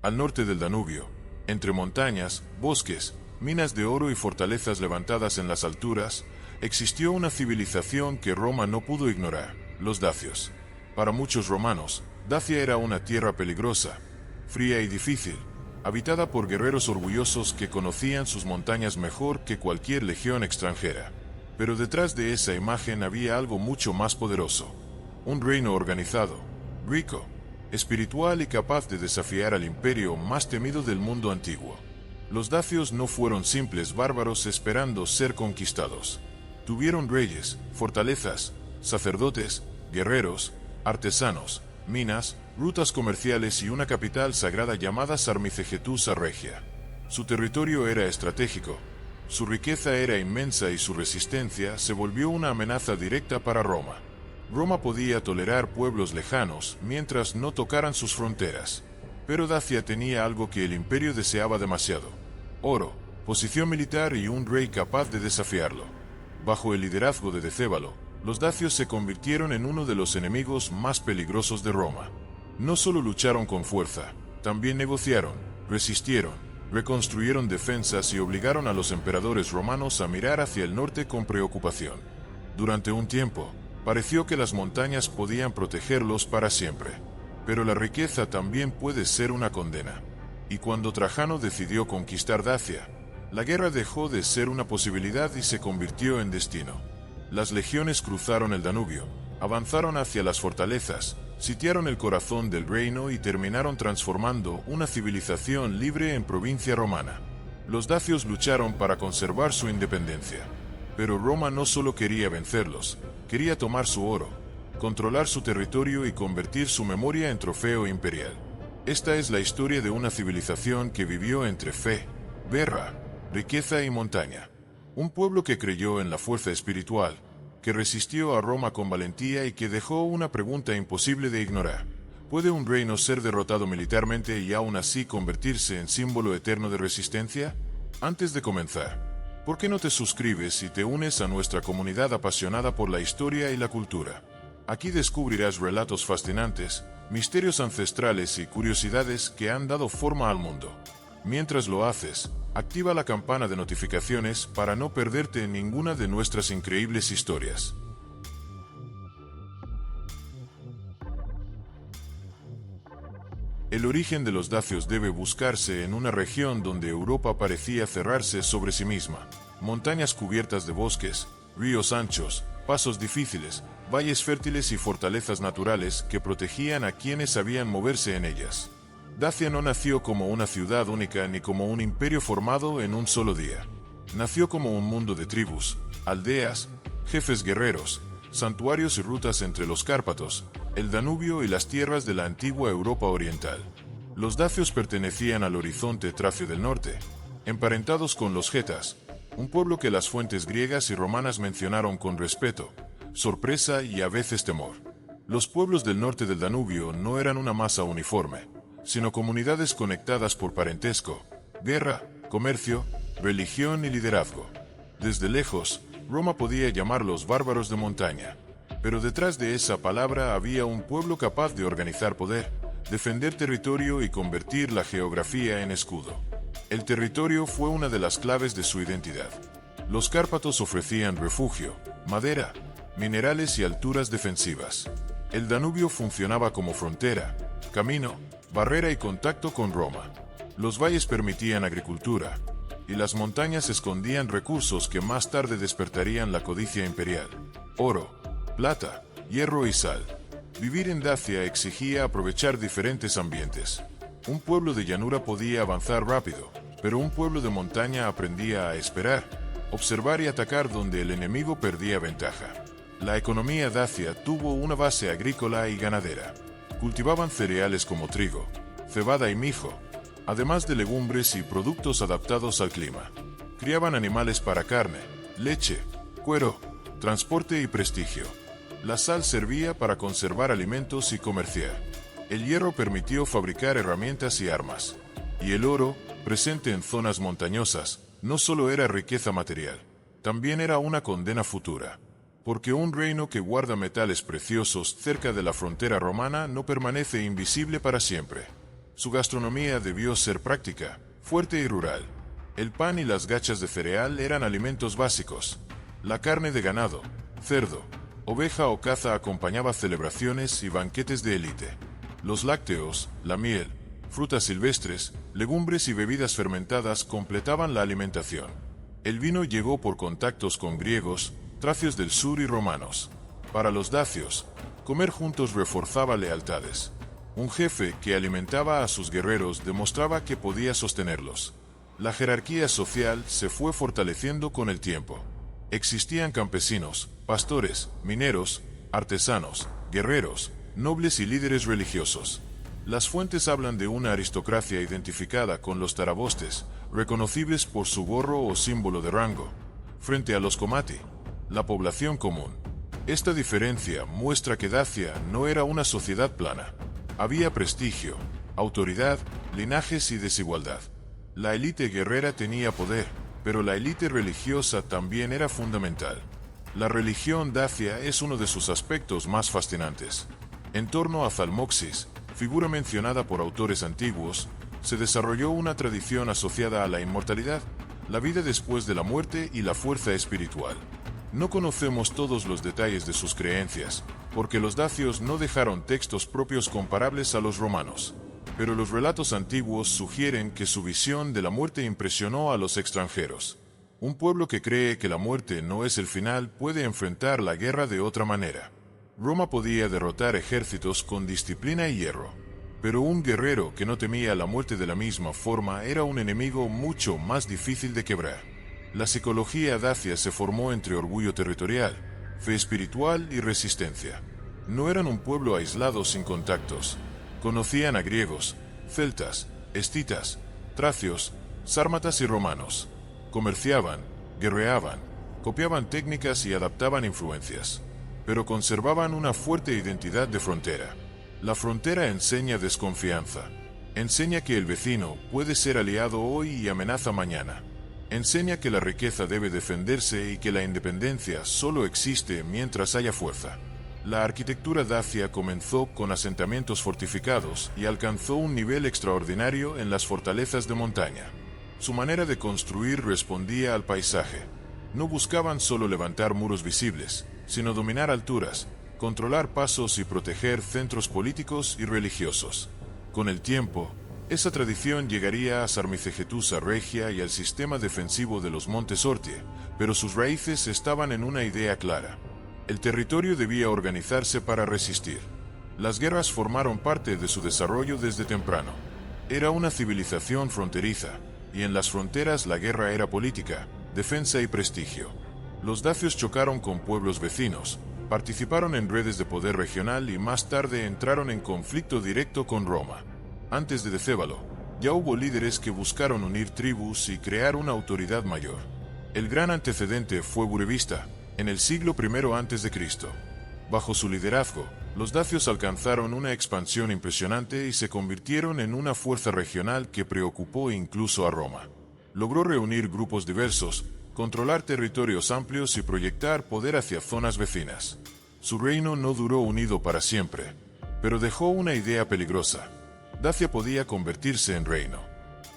Al norte del Danubio, entre montañas, bosques, minas de oro y fortalezas levantadas en las alturas, existió una civilización que Roma no pudo ignorar, los dacios. Para muchos romanos, Dacia era una tierra peligrosa, fría y difícil, habitada por guerreros orgullosos que conocían sus montañas mejor que cualquier legión extranjera. Pero detrás de esa imagen había algo mucho más poderoso. Un reino organizado, rico, espiritual y capaz de desafiar al imperio más temido del mundo antiguo. Los dacios no fueron simples bárbaros esperando ser conquistados. Tuvieron reyes, fortalezas, sacerdotes, guerreros, artesanos, minas, rutas comerciales y una capital sagrada llamada Sarmicegetusa Regia. Su territorio era estratégico, su riqueza era inmensa y su resistencia se volvió una amenaza directa para Roma. Roma podía tolerar pueblos lejanos mientras no tocaran sus fronteras, pero Dacia tenía algo que el imperio deseaba demasiado: oro, posición militar y un rey capaz de desafiarlo. Bajo el liderazgo de Decébalo, los dacios se convirtieron en uno de los enemigos más peligrosos de Roma. No solo lucharon con fuerza, también negociaron, resistieron, reconstruyeron defensas y obligaron a los emperadores romanos a mirar hacia el norte con preocupación. Durante un tiempo, pareció que las montañas podían protegerlos para siempre. Pero la riqueza también puede ser una condena. Y cuando Trajano decidió conquistar Dacia, la guerra dejó de ser una posibilidad y se convirtió en destino. Las legiones cruzaron el Danubio, avanzaron hacia las fortalezas, sitiaron el corazón del reino y terminaron transformando una civilización libre en provincia romana. Los dacios lucharon para conservar su independencia. Pero Roma no solo quería vencerlos, quería tomar su oro, controlar su territorio y convertir su memoria en trofeo imperial. Esta es la historia de una civilización que vivió entre fe, guerra, riqueza y montaña. Un pueblo que creyó en la fuerza espiritual, que resistió a Roma con valentía y que dejó una pregunta imposible de ignorar: ¿puede un reino ser derrotado militarmente y aún así convertirse en símbolo eterno de resistencia? Antes de comenzar, ¿por qué no te suscribes y te unes a nuestra comunidad apasionada por la historia y la cultura? Aquí descubrirás relatos fascinantes, misterios ancestrales y curiosidades que han dado forma al mundo. Mientras lo haces, activa la campana de notificaciones para no perderte ninguna de nuestras increíbles historias. El origen de los dacios debe buscarse en una región donde Europa parecía cerrarse sobre sí misma. Montañas cubiertas de bosques, ríos anchos, pasos difíciles, valles fértiles y fortalezas naturales que protegían a quienes sabían moverse en ellas. Dacia no nació como una ciudad única ni como un imperio formado en un solo día. Nació como un mundo de tribus, aldeas, jefes guerreros, santuarios y rutas entre los Cárpatos, el Danubio y las tierras de la antigua Europa oriental. Los dacios pertenecían al horizonte tracio del norte, emparentados con los getas, un pueblo que las fuentes griegas y romanas mencionaron con respeto, sorpresa y a veces temor. Los pueblos del norte del Danubio no eran una masa uniforme, sino comunidades conectadas por parentesco, guerra, comercio, religión y liderazgo. Desde lejos, Roma podía llamarlos bárbaros de montaña, pero detrás de esa palabra había un pueblo capaz de organizar poder, defender territorio y convertir la geografía en escudo. El territorio fue una de las claves de su identidad. Los Cárpatos ofrecían refugio, madera, minerales y alturas defensivas. El Danubio funcionaba como frontera, camino, barrera y contacto con Roma. Los valles permitían agricultura, y las montañas escondían recursos que más tarde despertarían la codicia imperial: oro, plata, hierro y sal. Vivir en Dacia exigía aprovechar diferentes ambientes. Un pueblo de llanura podía avanzar rápido, pero un pueblo de montaña aprendía a esperar, observar y atacar donde el enemigo perdía ventaja. La economía dacia tuvo una base agrícola y ganadera. Cultivaban cereales como trigo, cebada y mijo, además de legumbres y productos adaptados al clima. Criaban animales para carne, leche, cuero, transporte y prestigio. La sal servía para conservar alimentos y comerciar. El hierro permitió fabricar herramientas y armas. Y el oro, presente en zonas montañosas, no solo era riqueza material, también era una condena futura. Porque un reino que guarda metales preciosos cerca de la frontera romana no permanece invisible para siempre. Su gastronomía debió ser práctica, fuerte y rural. El pan y las gachas de cereal eran alimentos básicos. La carne de ganado, cerdo, oveja o caza acompañaba celebraciones y banquetes de élite. Los lácteos, la miel, frutas silvestres, legumbres y bebidas fermentadas completaban la alimentación. El vino llegó por contactos con griegos, tracios del sur y romanos. Para los dacios, comer juntos reforzaba lealtades. Un jefe que alimentaba a sus guerreros demostraba que podía sostenerlos. La jerarquía social se fue fortaleciendo con el tiempo. Existían campesinos, pastores, mineros, artesanos, guerreros, nobles y líderes religiosos. Las fuentes hablan de una aristocracia identificada con los tarabostes, reconocibles por su gorro o símbolo de rango, frente a los comati, la población común. Esta diferencia muestra que Dacia no era una sociedad plana. Había prestigio, autoridad, linajes y desigualdad. La élite guerrera tenía poder, pero la élite religiosa también era fundamental. La religión dacia es uno de sus aspectos más fascinantes. En torno a Zalmoxis, figura mencionada por autores antiguos, se desarrolló una tradición asociada a la inmortalidad, la vida después de la muerte y la fuerza espiritual. No conocemos todos los detalles de sus creencias, porque los dacios no dejaron textos propios comparables a los romanos. Pero los relatos antiguos sugieren que su visión de la muerte impresionó a los extranjeros. Un pueblo que cree que la muerte no es el final puede enfrentar la guerra de otra manera. Roma podía derrotar ejércitos con disciplina y hierro, pero un guerrero que no temía la muerte de la misma forma era un enemigo mucho más difícil de quebrar. La psicología dacia se formó entre orgullo territorial, fe espiritual y resistencia. No eran un pueblo aislado sin contactos. Conocían a griegos, celtas, escitas, tracios, sármatas y romanos. Comerciaban, guerreaban, copiaban técnicas y adaptaban influencias, pero conservaban una fuerte identidad de frontera. La frontera enseña desconfianza. Enseña que el vecino puede ser aliado hoy y amenaza mañana. Enseña que la riqueza debe defenderse y que la independencia solo existe mientras haya fuerza. La arquitectura dacia comenzó con asentamientos fortificados y alcanzó un nivel extraordinario en las fortalezas de montaña. Su manera de construir respondía al paisaje. No buscaban solo levantar muros visibles, sino dominar alturas, controlar pasos y proteger centros políticos y religiosos. Con el tiempo, esa tradición llegaría a Sarmicegetusa Regia y al sistema defensivo de los Montes Ortie, pero sus raíces estaban en una idea clara. El territorio debía organizarse para resistir. Las guerras formaron parte de su desarrollo desde temprano. Era una civilización fronteriza, y en las fronteras la guerra era política, defensa y prestigio. Los dacios chocaron con pueblos vecinos, participaron en redes de poder regional y más tarde entraron en conflicto directo con Roma. Antes de Decébalo, ya hubo líderes que buscaron unir tribus y crear una autoridad mayor. El gran antecedente fue Burebista, en el siglo I a.C. Bajo su liderazgo, los dacios alcanzaron una expansión impresionante y se convirtieron en una fuerza regional que preocupó incluso a Roma. Logró reunir grupos diversos, controlar territorios amplios y proyectar poder hacia zonas vecinas. Su reino no duró unido para siempre, pero dejó una idea peligrosa. Dacia podía convertirse en reino.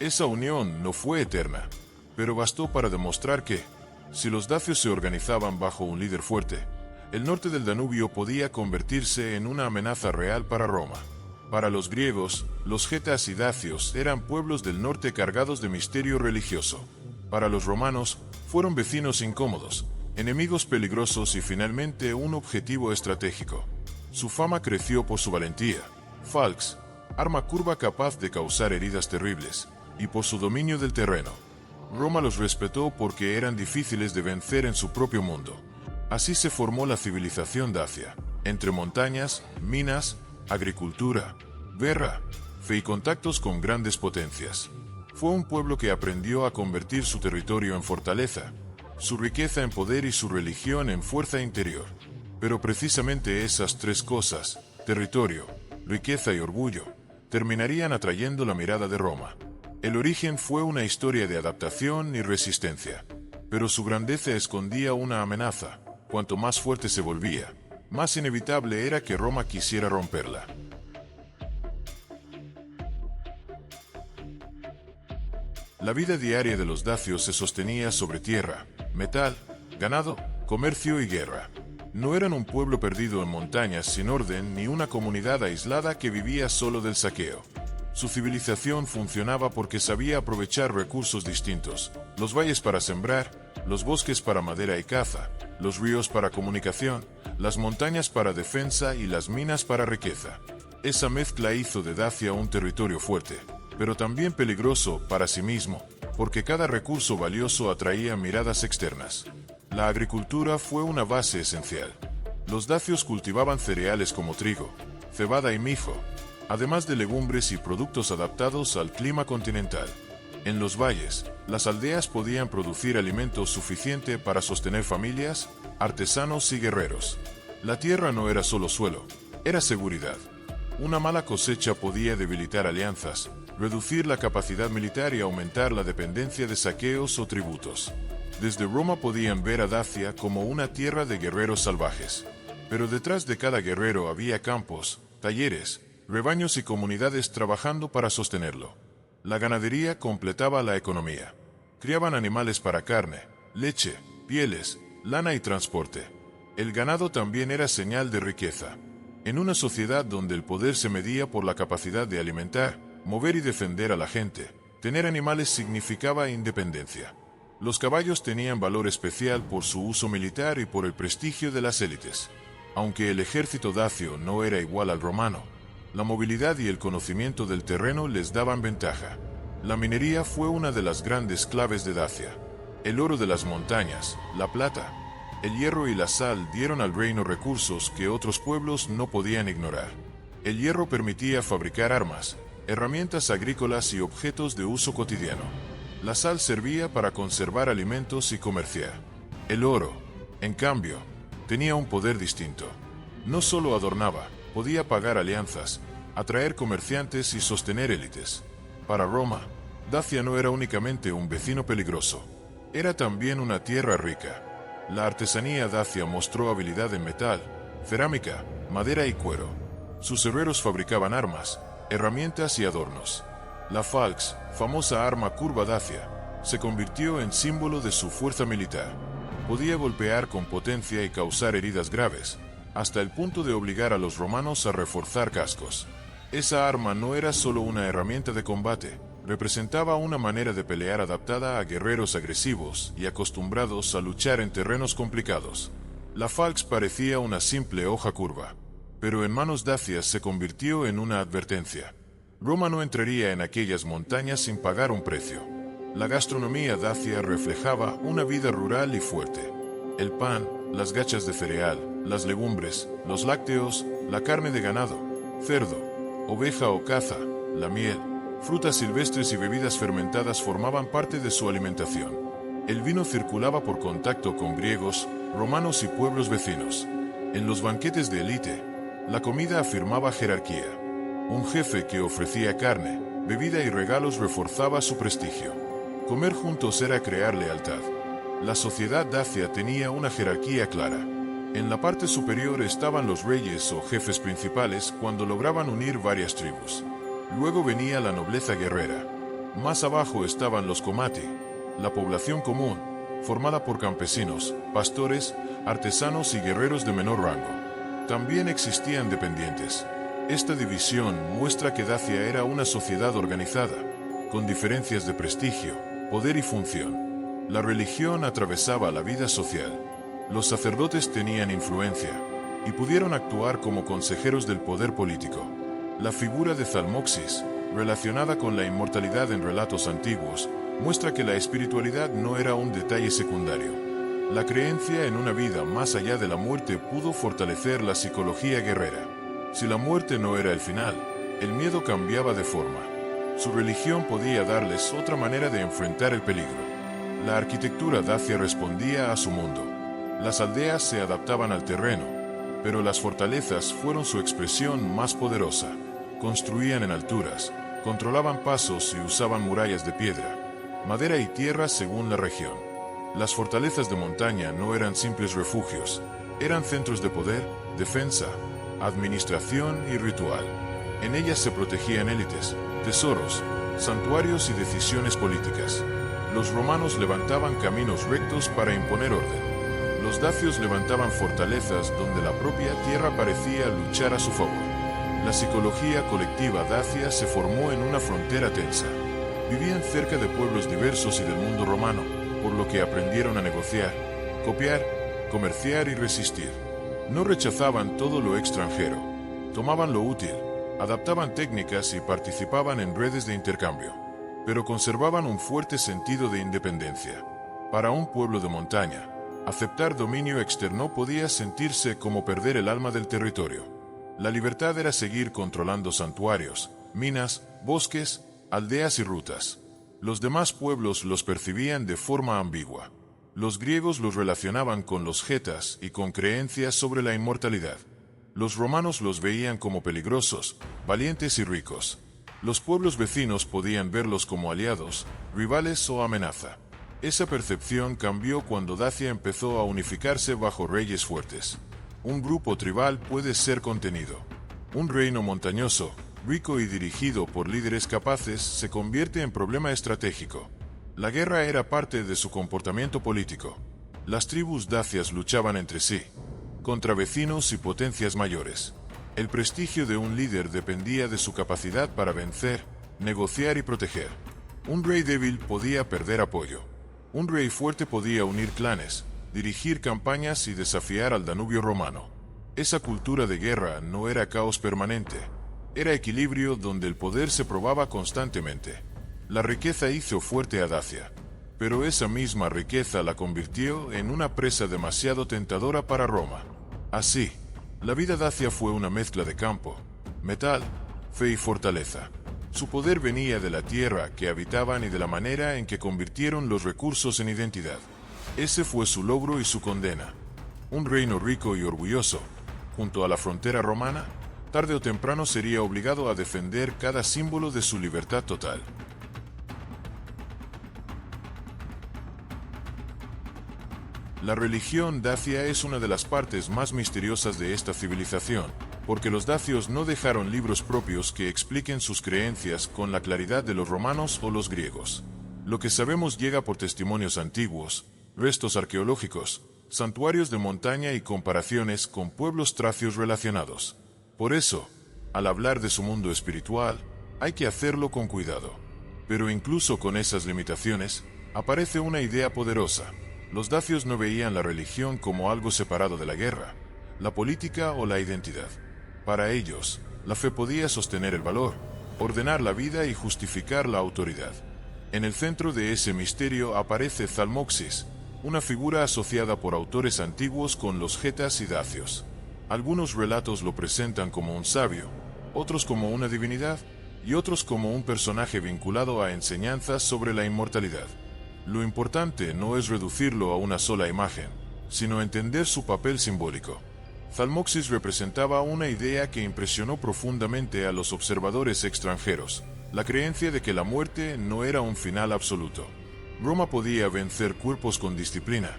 Esa unión no fue eterna, pero bastó para demostrar que, si los dacios se organizaban bajo un líder fuerte, el norte del Danubio podía convertirse en una amenaza real para Roma. Para los griegos, los getas y dacios eran pueblos del norte cargados de misterio religioso. Para los romanos, fueron vecinos incómodos, enemigos peligrosos y finalmente un objetivo estratégico. Su fama creció por su valentía, falx, arma curva capaz de causar heridas terribles, y por su dominio del terreno. Roma los respetó porque eran difíciles de vencer en su propio mundo. Así se formó la civilización dacia, entre montañas, minas, agricultura, guerra, fe y contactos con grandes potencias. Fue un pueblo que aprendió a convertir su territorio en fortaleza, su riqueza en poder y su religión en fuerza interior. Pero precisamente esas tres cosas, territorio, riqueza y orgullo, terminarían atrayendo la mirada de Roma. El origen fue una historia de adaptación y resistencia, pero su grandeza escondía una amenaza. Cuanto más fuerte se volvía, más inevitable era que Roma quisiera romperla. La vida diaria de los dacios se sostenía sobre tierra, metal, ganado, comercio y guerra. No eran un pueblo perdido en montañas sin orden ni una comunidad aislada que vivía solo del saqueo. Su civilización funcionaba porque sabía aprovechar recursos distintos: los valles para sembrar, los bosques para madera y caza, los ríos para comunicación, las montañas para defensa y las minas para riqueza. Esa mezcla hizo de Dacia un territorio fuerte, pero también peligroso para sí mismo, porque cada recurso valioso atraía miradas externas. La agricultura fue una base esencial. Los dacios cultivaban cereales como trigo, cebada y mijo, además de legumbres y productos adaptados al clima continental. En los valles, las aldeas podían producir alimentos suficiente para sostener familias, artesanos y guerreros. La tierra no era solo suelo, era seguridad. Una mala cosecha podía debilitar alianzas, reducir la capacidad militar y aumentar la dependencia de saqueos o tributos. Desde Roma podían ver a Dacia como una tierra de guerreros salvajes. Pero detrás de cada guerrero había campos, talleres, rebaños y comunidades trabajando para sostenerlo. La ganadería completaba la economía. Criaban animales para carne, leche, pieles, lana y transporte. El ganado también era señal de riqueza. En una sociedad donde el poder se medía por la capacidad de alimentar, mover y defender a la gente, tener animales significaba independencia. Los caballos tenían valor especial por su uso militar y por el prestigio de las élites. Aunque el ejército dacio no era igual al romano, la movilidad y el conocimiento del terreno les daban ventaja. La minería fue una de las grandes claves de Dacia. El oro de las montañas, la plata, el hierro y la sal dieron al reino recursos que otros pueblos no podían ignorar. El hierro permitía fabricar armas, herramientas agrícolas y objetos de uso cotidiano. La sal servía para conservar alimentos y comerciar. El oro, en cambio, tenía un poder distinto. No solo adornaba, podía pagar alianzas, atraer comerciantes y sostener élites. Para Roma, Dacia no era únicamente un vecino peligroso, era también una tierra rica. La artesanía dacia mostró habilidad en metal, cerámica, madera y cuero. Sus herreros fabricaban armas, herramientas y adornos. La falx, famosa arma curva dacia, se convirtió en símbolo de su fuerza militar. Podía golpear con potencia y causar heridas graves, hasta el punto de obligar a los romanos a reforzar cascos. Esa arma no era solo una herramienta de combate, representaba una manera de pelear adaptada a guerreros agresivos y acostumbrados a luchar en terrenos complicados. La falx parecía una simple hoja curva, pero en manos dacias se convirtió en una advertencia. Roma no entraría en aquellas montañas sin pagar un precio. La gastronomía dacia reflejaba una vida rural y fuerte. El pan, las gachas de cereal, las legumbres, los lácteos, la carne de ganado, cerdo, oveja o caza, la miel, frutas silvestres y bebidas fermentadas formaban parte de su alimentación. El vino circulaba por contacto con griegos, romanos y pueblos vecinos. En los banquetes de élite, la comida afirmaba jerarquía. Un jefe que ofrecía carne, bebida y regalos reforzaba su prestigio. Comer juntos era crear lealtad. La sociedad dacia tenía una jerarquía clara. En la parte superior estaban los reyes o jefes principales cuando lograban unir varias tribus. Luego venía la nobleza guerrera. Más abajo estaban los comati, la población común, formada por campesinos, pastores, artesanos y guerreros de menor rango. También existían dependientes. Esta división muestra que Dacia era una sociedad organizada, con diferencias de prestigio, poder y función. La religión atravesaba la vida social. Los sacerdotes tenían influencia y pudieron actuar como consejeros del poder político. La figura de Zalmoxis, relacionada con la inmortalidad en relatos antiguos, muestra que la espiritualidad no era un detalle secundario. La creencia en una vida más allá de la muerte pudo fortalecer la psicología guerrera. Si la muerte no era el final, el miedo cambiaba de forma. Su religión podía darles otra manera de enfrentar el peligro. La arquitectura dacia respondía a su mundo. Las aldeas se adaptaban al terreno, pero las fortalezas fueron su expresión más poderosa. Construían en alturas, controlaban pasos y usaban murallas de piedra, madera y tierra según la región. Las fortalezas de montaña no eran simples refugios, eran centros de poder, defensa, administración y ritual. En ellas se protegían élites, tesoros, santuarios y decisiones políticas. Los romanos levantaban caminos rectos para imponer orden. Los dacios levantaban fortalezas donde la propia tierra parecía luchar a su favor. La psicología colectiva dacia se formó en una frontera tensa. Vivían cerca de pueblos diversos y del mundo romano, por lo que aprendieron a negociar, copiar, comerciar y resistir. No rechazaban todo lo extranjero, tomaban lo útil, adaptaban técnicas y participaban en redes de intercambio, pero conservaban un fuerte sentido de independencia. Para un pueblo de montaña, aceptar dominio externo podía sentirse como perder el alma del territorio. La libertad era seguir controlando santuarios, minas, bosques, aldeas y rutas. Los demás pueblos los percibían de forma ambigua. Los griegos los relacionaban con los getas y con creencias sobre la inmortalidad. Los romanos los veían como peligrosos, valientes y ricos. Los pueblos vecinos podían verlos como aliados, rivales o amenaza. Esa percepción cambió cuando Dacia empezó a unificarse bajo reyes fuertes. Un grupo tribal puede ser contenido. Un reino montañoso, rico y dirigido por líderes capaces, se convierte en problema estratégico. La guerra era parte de su comportamiento político. Las tribus dacias luchaban entre sí, contra vecinos y potencias mayores. El prestigio de un líder dependía de su capacidad para vencer, negociar y proteger. Un rey débil podía perder apoyo. Un rey fuerte podía unir clanes, dirigir campañas y desafiar al Danubio romano. Esa cultura de guerra no era caos permanente, era equilibrio donde el poder se probaba constantemente. La riqueza hizo fuerte a Dacia, pero esa misma riqueza la convirtió en una presa demasiado tentadora para Roma. Así, la vida dacia fue una mezcla de campo, metal, fe y fortaleza. Su poder venía de la tierra que habitaban y de la manera en que convirtieron los recursos en identidad. Ese fue su logro y su condena. Un reino rico y orgulloso, junto a la frontera romana, tarde o temprano sería obligado a defender cada símbolo de su libertad total. La religión dacia es una de las partes más misteriosas de esta civilización, porque los dacios no dejaron libros propios que expliquen sus creencias con la claridad de los romanos o los griegos. Lo que sabemos llega por testimonios antiguos, restos arqueológicos, santuarios de montaña y comparaciones con pueblos tracios relacionados. Por eso, al hablar de su mundo espiritual, hay que hacerlo con cuidado. Pero incluso con esas limitaciones, aparece una idea poderosa. Los dacios no veían la religión como algo separado de la guerra, la política o la identidad. Para ellos, la fe podía sostener el valor, ordenar la vida y justificar la autoridad. En el centro de ese misterio aparece Zalmoxis, una figura asociada por autores antiguos con los getas y dacios. Algunos relatos lo presentan como un sabio, otros como una divinidad, y otros como un personaje vinculado a enseñanzas sobre la inmortalidad. Lo importante no es reducirlo a una sola imagen, sino entender su papel simbólico. Zalmoxis representaba una idea que impresionó profundamente a los observadores extranjeros, la creencia de que la muerte no era un final absoluto. Roma podía vencer cuerpos con disciplina,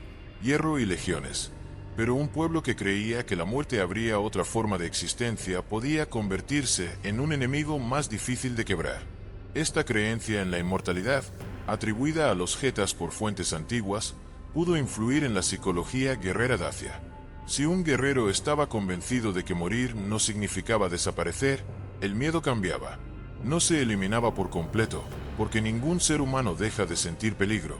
hierro y legiones, pero un pueblo que creía que la muerte habría otra forma de existencia podía convertirse en un enemigo más difícil de quebrar. Esta creencia en la inmortalidad, atribuida a los getas por fuentes antiguas, pudo influir en la psicología guerrera dacia. Si un guerrero estaba convencido de que morir no significaba desaparecer, el miedo cambiaba. No se eliminaba por completo, porque ningún ser humano deja de sentir peligro,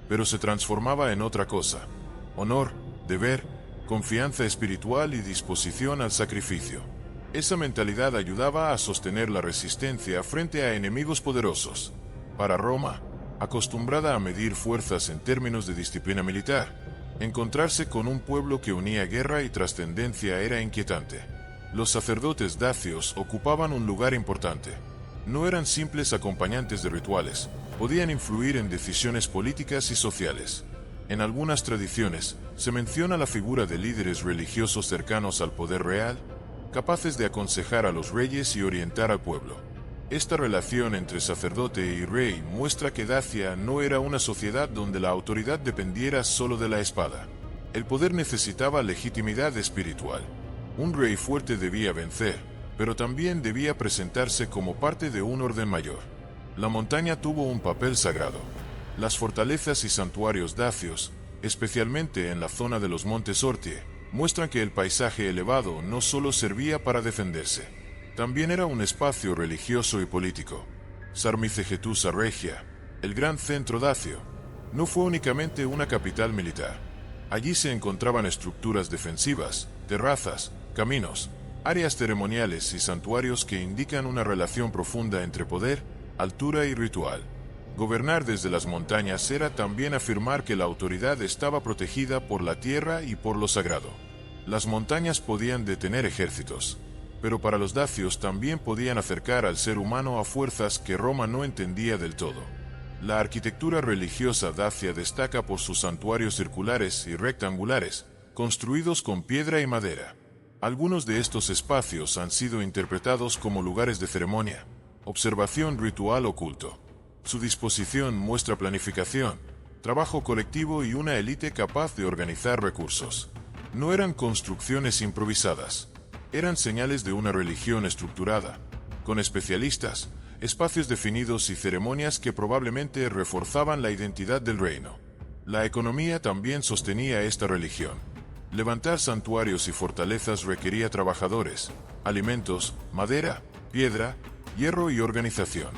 pero se transformaba en otra cosa: honor, deber, confianza espiritual y disposición al sacrificio. Esa mentalidad ayudaba a sostener la resistencia frente a enemigos poderosos. Para Roma, acostumbrada a medir fuerzas en términos de disciplina militar, encontrarse con un pueblo que unía guerra y trascendencia era inquietante. Los sacerdotes dacios ocupaban un lugar importante. No eran simples acompañantes de rituales, podían influir en decisiones políticas y sociales. En algunas tradiciones, se menciona la figura de líderes religiosos cercanos al poder real, capaces de aconsejar a los reyes y orientar al pueblo. Esta relación entre sacerdote y rey muestra que Dacia no era una sociedad donde la autoridad dependiera solo de la espada. El poder necesitaba legitimidad espiritual. Un rey fuerte debía vencer, pero también debía presentarse como parte de un orden mayor. La montaña tuvo un papel sagrado. Las fortalezas y santuarios dacios, especialmente en la zona de los montes Ortie, muestran que el paisaje elevado no solo servía para defenderse, también era un espacio religioso y político. Sarmicegetusa Regia, el gran centro dacio, no fue únicamente una capital militar. Allí se encontraban estructuras defensivas, terrazas, caminos, áreas ceremoniales y santuarios que indican una relación profunda entre poder, altura y ritual. Gobernar desde las montañas era también afirmar que la autoridad estaba protegida por la tierra y por lo sagrado. Las montañas podían detener ejércitos, pero para los dacios también podían acercar al ser humano a fuerzas que Roma no entendía del todo. La arquitectura religiosa dacia destaca por sus santuarios circulares y rectangulares, construidos con piedra y madera. Algunos de estos espacios han sido interpretados como lugares de ceremonia, observación ritual o culto. Su disposición muestra planificación, trabajo colectivo y una élite capaz de organizar recursos. No eran construcciones improvisadas, eran señales de una religión estructurada, con especialistas, espacios definidos y ceremonias que probablemente reforzaban la identidad del reino. La economía también sostenía esta religión. Levantar santuarios y fortalezas requería trabajadores, alimentos, madera, piedra, hierro y organización.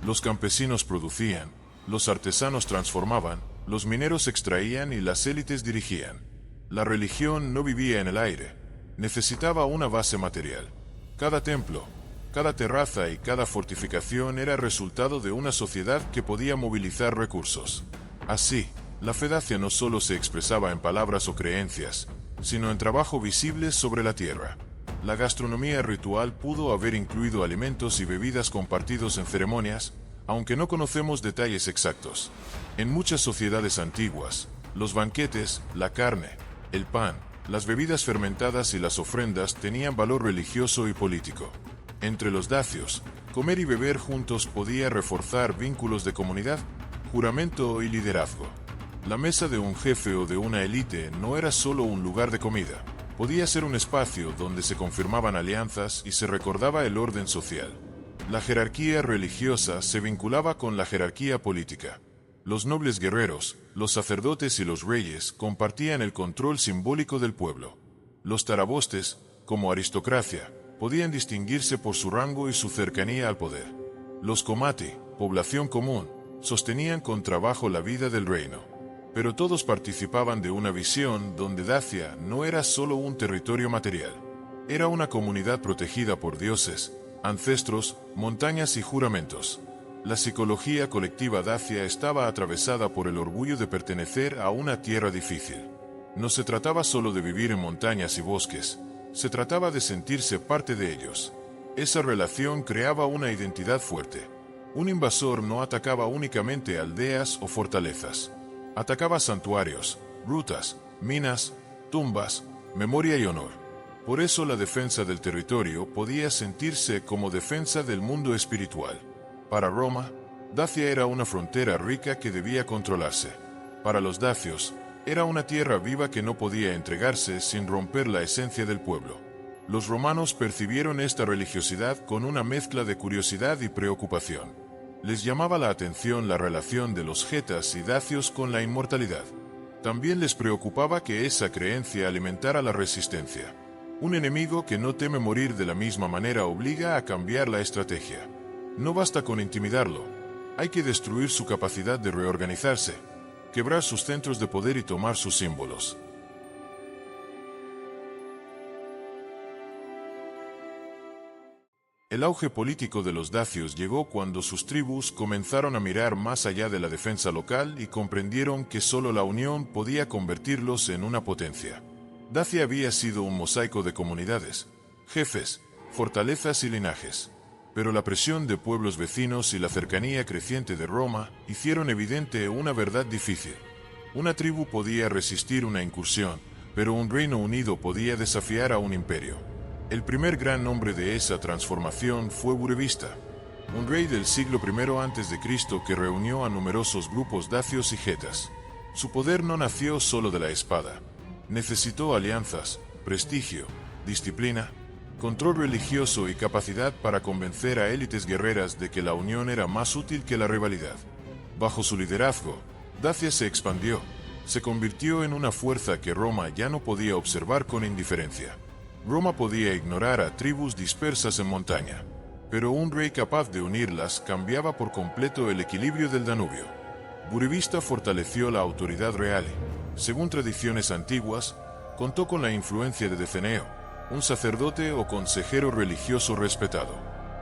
Los campesinos producían, los artesanos transformaban, los mineros extraían y las élites dirigían. La religión no vivía en el aire, necesitaba una base material. Cada templo, cada terraza y cada fortificación era resultado de una sociedad que podía movilizar recursos. Así, la fe dacia no solo se expresaba en palabras o creencias, sino en trabajo visible sobre la tierra. La gastronomía ritual pudo haber incluido alimentos y bebidas compartidos en ceremonias, aunque no conocemos detalles exactos. En muchas sociedades antiguas, los banquetes, la carne, el pan, las bebidas fermentadas y las ofrendas tenían valor religioso y político. Entre los dacios, comer y beber juntos podía reforzar vínculos de comunidad, juramento y liderazgo. La mesa de un jefe o de una élite no era solo un lugar de comida. Podía ser un espacio donde se confirmaban alianzas y se recordaba el orden social. La jerarquía religiosa se vinculaba con la jerarquía política. Los nobles guerreros, los sacerdotes y los reyes compartían el control simbólico del pueblo. Los tarabostes, como aristocracia, podían distinguirse por su rango y su cercanía al poder. Los comati, población común, sostenían con trabajo la vida del reino. Pero todos participaban de una visión donde Dacia no era solo un territorio material. Era una comunidad protegida por dioses, ancestros, montañas y juramentos. La psicología colectiva dacia estaba atravesada por el orgullo de pertenecer a una tierra difícil. No se trataba solo de vivir en montañas y bosques, se trataba de sentirse parte de ellos. Esa relación creaba una identidad fuerte. Un invasor no atacaba únicamente aldeas o fortalezas. Atacaba santuarios, rutas, minas, tumbas, memoria y honor. Por eso la defensa del territorio podía sentirse como defensa del mundo espiritual. Para Roma, Dacia era una frontera rica que debía controlarse. Para los dacios, era una tierra viva que no podía entregarse sin romper la esencia del pueblo. Los romanos percibieron esta religiosidad con una mezcla de curiosidad y preocupación. Les llamaba la atención la relación de los getas y dacios con la inmortalidad. También les preocupaba que esa creencia alimentara la resistencia. Un enemigo que no teme morir de la misma manera obliga a cambiar la estrategia. No basta con intimidarlo, hay que destruir su capacidad de reorganizarse, quebrar sus centros de poder y tomar sus símbolos. El auge político de los dacios llegó cuando sus tribus comenzaron a mirar más allá de la defensa local y comprendieron que solo la unión podía convertirlos en una potencia. Dacia había sido un mosaico de comunidades, jefes, fortalezas y linajes. Pero la presión de pueblos vecinos y la cercanía creciente de Roma hicieron evidente una verdad difícil. Una tribu podía resistir una incursión, pero un reino unido podía desafiar a un imperio. El primer gran nombre de esa transformación fue Burebista, un rey del siglo I a.C. que reunió a numerosos grupos dacios y getas. Su poder no nació solo de la espada. Necesitó alianzas, prestigio, disciplina, control religioso y capacidad para convencer a élites guerreras de que la unión era más útil que la rivalidad. Bajo su liderazgo, Dacia se expandió, se convirtió en una fuerza que Roma ya no podía observar con indiferencia. Roma podía ignorar a tribus dispersas en montaña, pero un rey capaz de unirlas cambiaba por completo el equilibrio del Danubio. Burebista fortaleció la autoridad real y, según tradiciones antiguas, contó con la influencia de Deceneo, un sacerdote o consejero religioso respetado.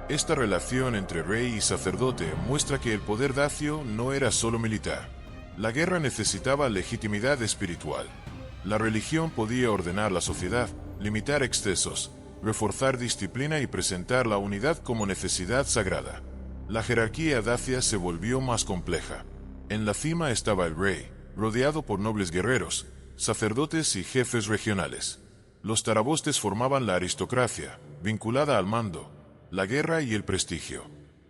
Esta relación entre rey y sacerdote muestra que el poder dacio no era solo militar. La guerra necesitaba legitimidad espiritual. La religión podía ordenar la sociedad, limitar excesos, reforzar disciplina y presentar la unidad como necesidad sagrada. La jerarquía dacia se volvió más compleja. En la cima estaba el rey, rodeado por nobles guerreros, sacerdotes y jefes regionales. Los tarabostes formaban la aristocracia, vinculada al mando, la guerra y el prestigio.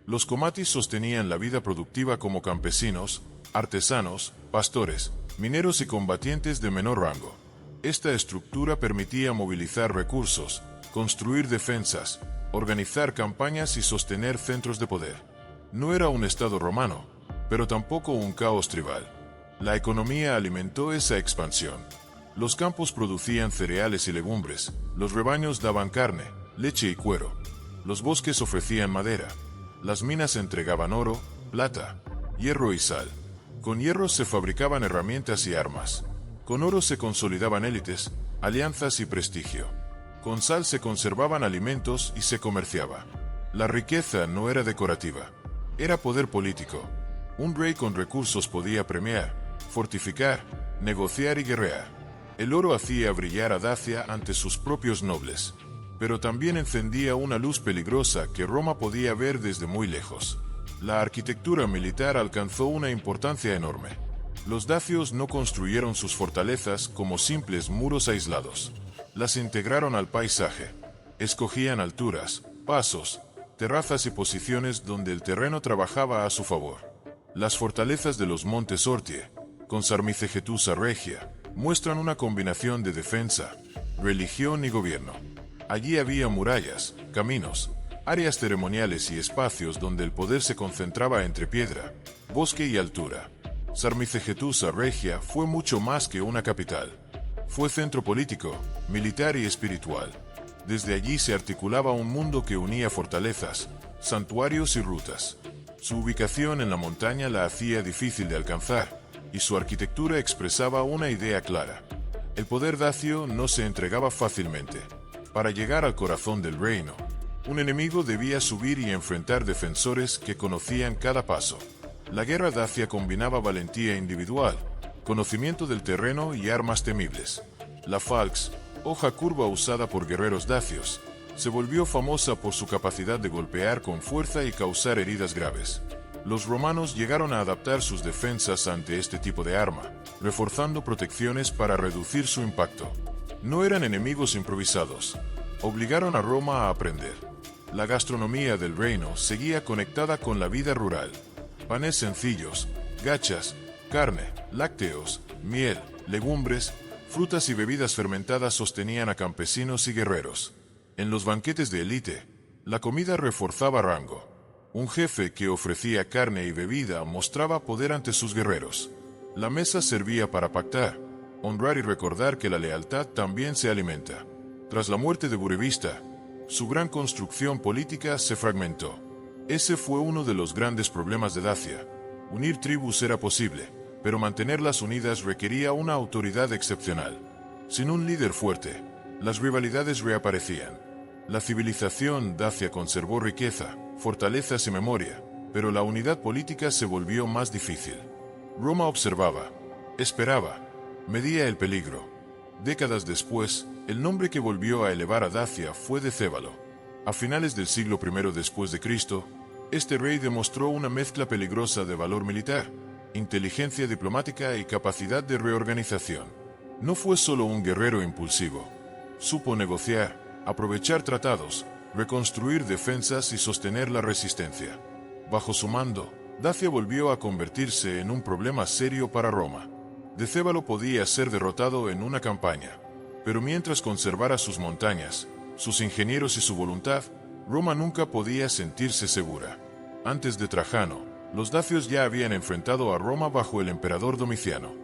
Los comatis sostenían la vida productiva como campesinos, artesanos, pastores, mineros y combatientes de menor rango. Esta estructura permitía movilizar recursos, construir defensas, organizar campañas y sostener centros de poder. No era un estado romano, pero tampoco un caos tribal. La economía alimentó esa expansión. Los campos producían cereales y legumbres, los rebaños daban carne, leche y cuero. Los bosques ofrecían madera, las minas entregaban oro, plata, hierro y sal. Con hierro se fabricaban herramientas y armas. Con oro se consolidaban élites, alianzas y prestigio. Con sal se conservaban alimentos y se comerciaba. La riqueza no era decorativa, era poder político. Un rey con recursos podía premiar, fortificar, negociar y guerrear. El oro hacía brillar a Dacia ante sus propios nobles, pero también encendía una luz peligrosa que Roma podía ver desde muy lejos. La arquitectura militar alcanzó una importancia enorme. Los dacios no construyeron sus fortalezas como simples muros aislados. Las integraron al paisaje. Escogían alturas, pasos, terrazas y posiciones donde el terreno trabajaba a su favor. Las fortalezas de los montes Ortie, con Sarmicegetusa Regia, muestran una combinación de defensa, religión y gobierno. Allí había murallas, caminos, áreas ceremoniales y espacios donde el poder se concentraba entre piedra, bosque y altura. Sarmicegetusa Regia fue mucho más que una capital. Fue centro político, militar y espiritual. Desde allí se articulaba un mundo que unía fortalezas, santuarios y rutas. Su ubicación en la montaña la hacía difícil de alcanzar, y su arquitectura expresaba una idea clara. El poder dacio no se entregaba fácilmente. Para llegar al corazón del reino, un enemigo debía subir y enfrentar defensores que conocían cada paso. La guerra dacia combinaba valentía individual, conocimiento del terreno y armas temibles. La falx, hoja curva usada por guerreros dacios, se volvió famosa por su capacidad de golpear con fuerza y causar heridas graves. Los romanos llegaron a adaptar sus defensas ante este tipo de arma, reforzando protecciones para reducir su impacto. No eran enemigos improvisados. Obligaron a Roma a aprender. La gastronomía del reino seguía conectada con la vida rural. Panes sencillos, gachas, carne, lácteos, miel, legumbres, frutas y bebidas fermentadas sostenían a campesinos y guerreros. En los banquetes de élite, la comida reforzaba rango. Un jefe que ofrecía carne y bebida mostraba poder ante sus guerreros. La mesa servía para pactar, honrar y recordar que la lealtad también se alimenta. Tras la muerte de Burebista, su gran construcción política se fragmentó. Ese fue uno de los grandes problemas de Dacia. Unir tribus era posible, pero mantenerlas unidas requería una autoridad excepcional. Sin un líder fuerte, las rivalidades reaparecían. La civilización dacia conservó riqueza, fortalezas y memoria, pero la unidad política se volvió más difícil. Roma observaba, esperaba, medía el peligro. Décadas después, el nombre que volvió a elevar a Dacia fue Decébalo. A finales del siglo I después de Cristo, este rey demostró una mezcla peligrosa de valor militar, inteligencia diplomática y capacidad de reorganización. No fue solo un guerrero impulsivo. Supo negociar, aprovechar tratados, reconstruir defensas y sostener la resistencia. Bajo su mando, Dacia volvió a convertirse en un problema serio para Roma. Decébalo podía ser derrotado en una campaña, pero mientras conservara sus montañas, sus ingenieros y su voluntad, Roma nunca podía sentirse segura. Antes de Trajano, los dacios ya habían enfrentado a Roma bajo el emperador Domiciano.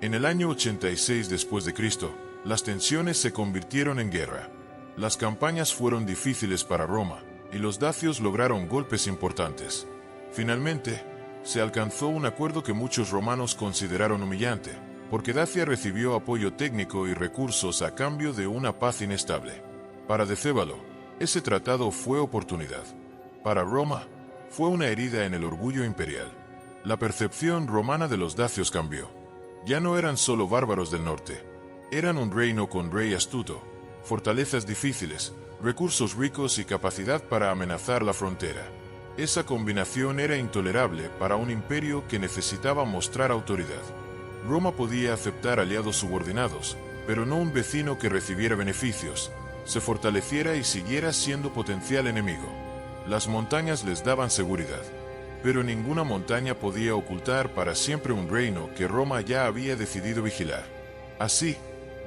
En el año 86 después de Cristo, las tensiones se convirtieron en guerra. Las campañas fueron difíciles para Roma, y los dacios lograron golpes importantes. Finalmente, se alcanzó un acuerdo que muchos romanos consideraron humillante, porque Dacia recibió apoyo técnico y recursos a cambio de una paz inestable. Para Decébalo, ese tratado fue oportunidad. Para Roma, fue una herida en el orgullo imperial. La percepción romana de los dacios cambió. Ya no eran solo bárbaros del norte, eran un reino con rey astuto, fortalezas difíciles, recursos ricos y capacidad para amenazar la frontera. Esa combinación era intolerable para un imperio que necesitaba mostrar autoridad. Roma podía aceptar aliados subordinados, pero no un vecino que recibiera beneficios, se fortaleciera y siguiera siendo potencial enemigo. Las montañas les daban seguridad, pero ninguna montaña podía ocultar para siempre un reino que Roma ya había decidido vigilar. Así,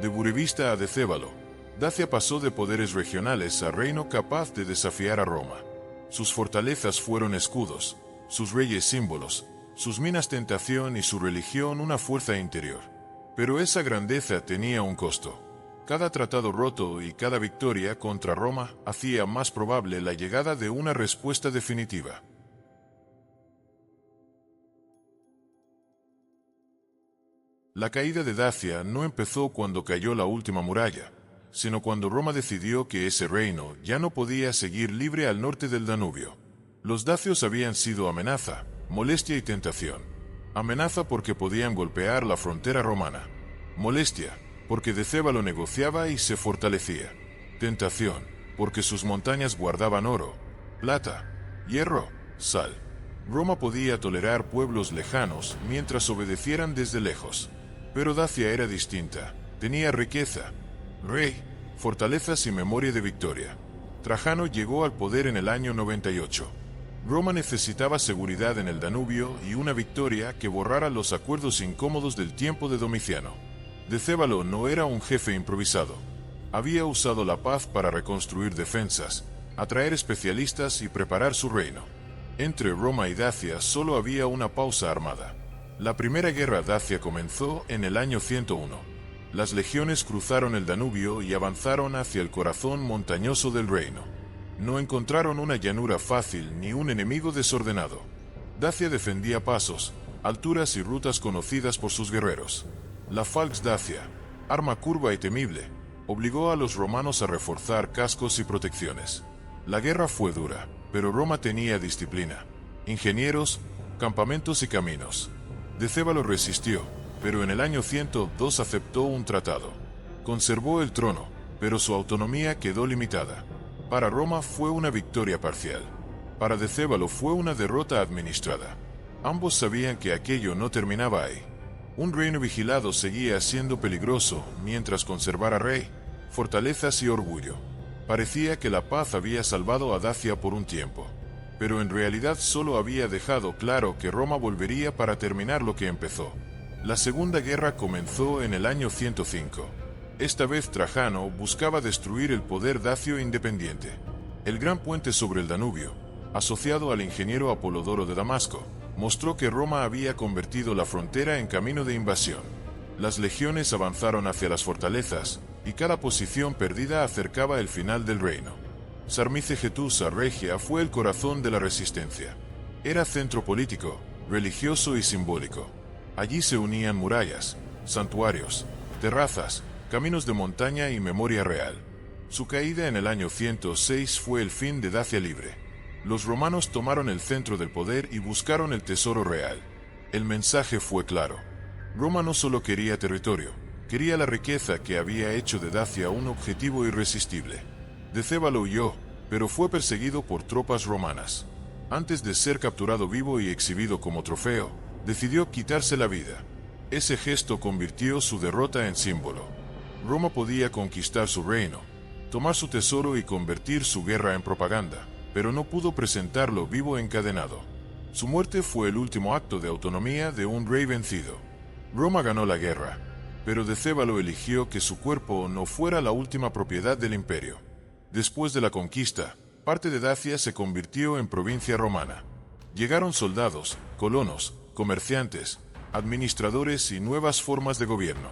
de Burebista a Decébalo, Dacia pasó de poderes regionales a reino capaz de desafiar a Roma. Sus fortalezas fueron escudos, sus reyes símbolos, sus minas tentación y su religión una fuerza interior. Pero esa grandeza tenía un costo. Cada tratado roto y cada victoria contra Roma hacía más probable la llegada de una respuesta definitiva. La caída de Dacia no empezó cuando cayó la última muralla, sino cuando Roma decidió que ese reino ya no podía seguir libre al norte del Danubio. Los dacios habían sido amenaza, molestia y tentación. Amenaza porque podían golpear la frontera romana. Molestia, porque Decébalo negociaba y se fortalecía. Tentación, porque sus montañas guardaban oro, plata, hierro, sal. Roma podía tolerar pueblos lejanos mientras obedecieran desde lejos. Pero Dacia era distinta, tenía riqueza, rey, fortalezas y memoria de victoria. Trajano llegó al poder en el año 98. Roma necesitaba seguridad en el Danubio y una victoria que borrara los acuerdos incómodos del tiempo de Domiciano. Decébalo no era un jefe improvisado. Había usado la paz para reconstruir defensas, atraer especialistas y preparar su reino. Entre Roma y Dacia solo había una pausa armada. La primera guerra dacia comenzó en el año 101. Las legiones cruzaron el Danubio y avanzaron hacia el corazón montañoso del reino. No encontraron una llanura fácil ni un enemigo desordenado. Dacia defendía pasos, alturas y rutas conocidas por sus guerreros. La Falx Dacia, arma curva y temible, obligó a los romanos a reforzar cascos y protecciones. La guerra fue dura, pero Roma tenía disciplina, ingenieros, campamentos y caminos. Decébalo resistió, pero en el año 102 aceptó un tratado. Conservó el trono, pero su autonomía quedó limitada. Para Roma fue una victoria parcial. Para Decébalo fue una derrota administrada. Ambos sabían que aquello no terminaba ahí. Un reino vigilado seguía siendo peligroso mientras conservara rey, fortalezas y orgullo. Parecía que la paz había salvado a Dacia por un tiempo, pero en realidad solo había dejado claro que Roma volvería para terminar lo que empezó. La Segunda Guerra comenzó en el año 105. Esta vez Trajano buscaba destruir el poder dacio independiente. El gran puente sobre el Danubio, asociado al ingeniero Apolodoro de Damasco, mostró que Roma había convertido la frontera en camino de invasión. Las legiones avanzaron hacia las fortalezas, y cada posición perdida acercaba el final del reino. Sarmicegetusa Regia fue el corazón de la resistencia. Era centro político, religioso y simbólico. Allí se unían murallas, santuarios, terrazas, caminos de montaña y memoria real. Su caída en el año 106 fue el fin de Dacia libre. Los romanos tomaron el centro del poder y buscaron el tesoro real. El mensaje fue claro. Roma no solo quería territorio, quería la riqueza que había hecho de Dacia un objetivo irresistible. Decébalo huyó, pero fue perseguido por tropas romanas. Antes de ser capturado vivo y exhibido como trofeo, decidió quitarse la vida. Ese gesto convirtió su derrota en símbolo. Roma podía conquistar su reino, tomar su tesoro y convertir su guerra en propaganda, pero no pudo presentarlo vivo encadenado. Su muerte fue el último acto de autonomía de un rey vencido. Roma ganó la guerra, pero Decébalo eligió que su cuerpo no fuera la última propiedad del imperio. Después de la conquista, parte de Dacia se convirtió en provincia romana. Llegaron soldados, colonos, comerciantes, administradores y nuevas formas de gobierno.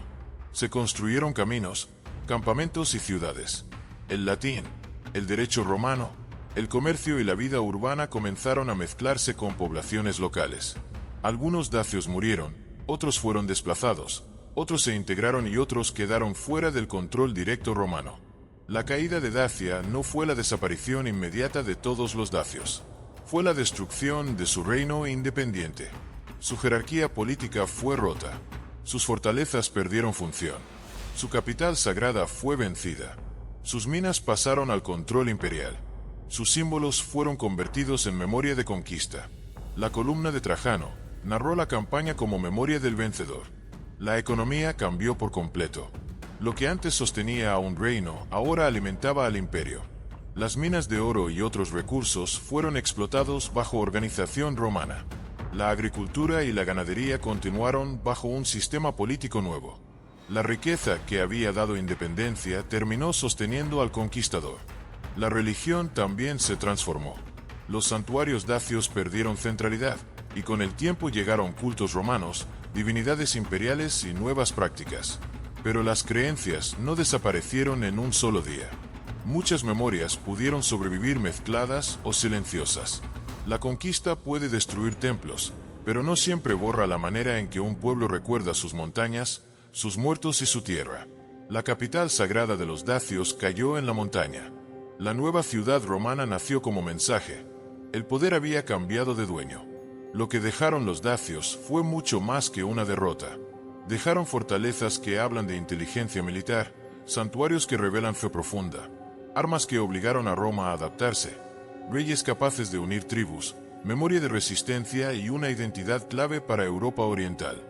Se construyeron caminos, campamentos y ciudades. El latín, el derecho romano, el comercio y la vida urbana comenzaron a mezclarse con poblaciones locales. Algunos dacios murieron, otros fueron desplazados, otros se integraron y otros quedaron fuera del control directo romano. La caída de Dacia no fue la desaparición inmediata de todos los dacios. Fue la destrucción de su reino independiente. Su jerarquía política fue rota. Sus fortalezas perdieron función. Su capital sagrada fue vencida. Sus minas pasaron al control imperial. Sus símbolos fueron convertidos en memoria de conquista. La columna de Trajano narró la campaña como memoria del vencedor. La economía cambió por completo. Lo que antes sostenía a un reino, ahora alimentaba al imperio. Las minas de oro y otros recursos fueron explotados bajo organización romana. La agricultura y la ganadería continuaron bajo un sistema político nuevo. La riqueza que había dado independencia terminó sosteniendo al conquistador. La religión también se transformó. Los santuarios dacios perdieron centralidad, y con el tiempo llegaron cultos romanos, divinidades imperiales y nuevas prácticas. Pero las creencias no desaparecieron en un solo día. Muchas memorias pudieron sobrevivir mezcladas o silenciosas. La conquista puede destruir templos, pero no siempre borra la manera en que un pueblo recuerda sus montañas, sus muertos y su tierra. La capital sagrada de los dacios cayó en la montaña. La nueva ciudad romana nació como mensaje. El poder había cambiado de dueño. Lo que dejaron los dacios fue mucho más que una derrota. Dejaron fortalezas que hablan de inteligencia militar, santuarios que revelan fe profunda, armas que obligaron a Roma a adaptarse, reyes capaces de unir tribus, memoria de resistencia y una identidad clave para Europa Oriental.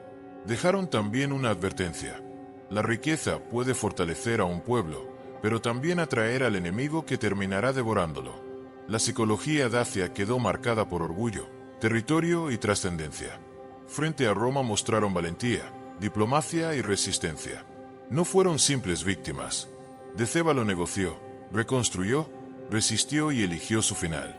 Dejaron también una advertencia. La riqueza puede fortalecer a un pueblo, pero también atraer al enemigo que terminará devorándolo. La psicología dacia quedó marcada por orgullo, territorio y trascendencia. Frente a Roma mostraron valentía, diplomacia y resistencia. No fueron simples víctimas. Decébalo negoció, reconstruyó, resistió y eligió su final.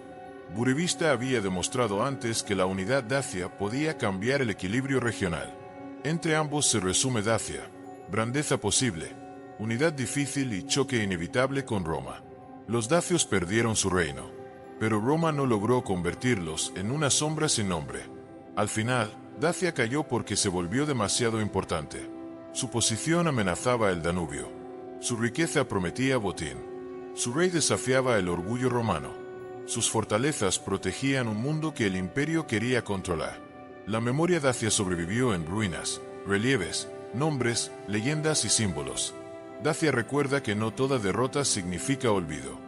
Burevista había demostrado antes que la unidad dacia podía cambiar el equilibrio regional. Entre ambos se resume Dacia, grandeza posible, unidad difícil y choque inevitable con Roma. Los dacios perdieron su reino, pero Roma no logró convertirlos en una sombra sin nombre. Al final, Dacia cayó porque se volvió demasiado importante. Su posición amenazaba el Danubio. Su riqueza prometía botín. Su rey desafiaba el orgullo romano. Sus fortalezas protegían un mundo que el imperio quería controlar. La memoria dacia sobrevivió en ruinas, relieves, nombres, leyendas y símbolos. Dacia recuerda que no toda derrota significa olvido.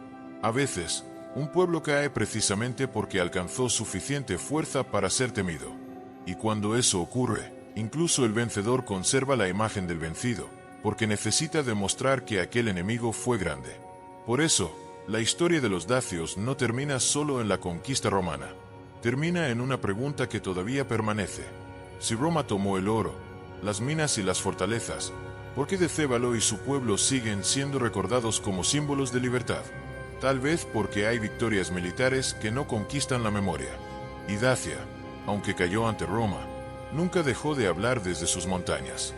A veces, un pueblo cae precisamente porque alcanzó suficiente fuerza para ser temido. Y cuando eso ocurre, incluso el vencedor conserva la imagen del vencido, porque necesita demostrar que aquel enemigo fue grande. Por eso, la historia de los dacios no termina solo en la conquista romana. Termina en una pregunta que todavía permanece. Si Roma tomó el oro, las minas y las fortalezas, ¿por qué Decébalo y su pueblo siguen siendo recordados como símbolos de libertad? Tal vez porque hay victorias militares que no conquistan la memoria. Y Dacia, aunque cayó ante Roma, nunca dejó de hablar desde sus montañas.